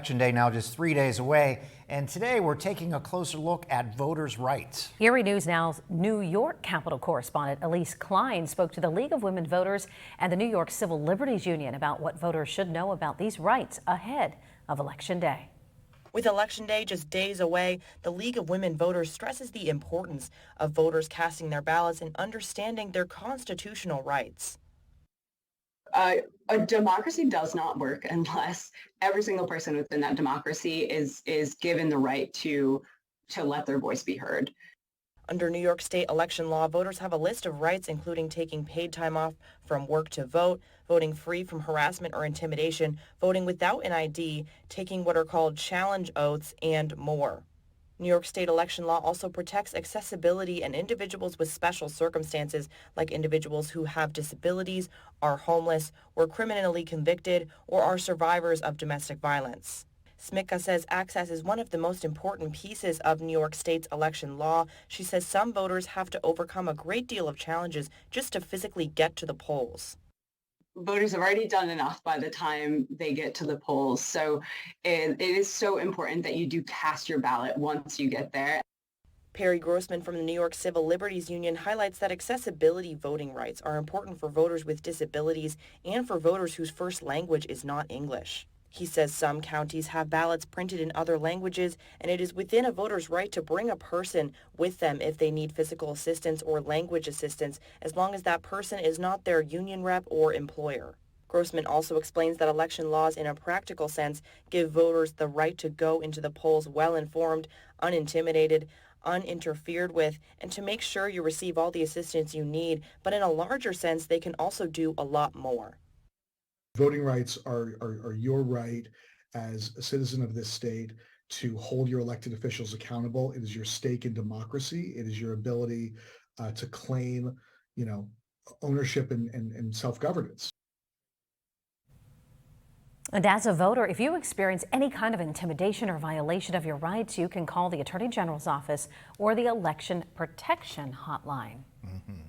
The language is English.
Election day now just 3 days away, and today we're taking a closer look at voters' rights. Erie News Now's New York Capitol correspondent Elise Klein spoke to the League of Women Voters and the New York Civil Liberties Union about what voters should know about these rights ahead of Election Day. With Election Day just days away, the League of Women Voters stresses the importance of voters casting their ballots and understanding their constitutional rights. A democracy does not work unless every single person within that democracy is given the right to let their voice be heard. Under New York State election law, voters have a list of rights including taking paid time off from work to vote, voting free from harassment or intimidation, voting without an ID, taking what are called challenge oaths, and more. New York State election law also protects accessibility and individuals with special circumstances, like individuals who have disabilities, are homeless, were criminally convicted, or are survivors of domestic violence. Smika says access is one of the most important pieces of New York State's election law. She says some voters have to overcome a great deal of challenges just to physically get to the polls. Voters have already done enough by the time they get to the polls. So it is so important that you do cast your ballot once you get there. Perry Grossman from the New York Civil Liberties Union highlights that accessibility voting rights are important for voters with disabilities and for voters whose first language is not English. He says some counties have ballots printed in other languages, and it is within a voter's right to bring a person with them if they need physical assistance or language assistance, as long as that person is not their union rep or employer. Grossman also explains that election laws in a practical sense give voters the right to go into the polls well-informed, unintimidated, uninterfered with, and to make sure you receive all the assistance you need, but in a larger sense, they can also do a lot more. Voting rights are your right as a citizen of this state to hold your elected officials accountable. It is your stake in democracy. It is your ability to claim, ownership and self-governance. And as a voter, if you experience any kind of intimidation or violation of your rights, you can call the Attorney General's office or the Election Protection Hotline.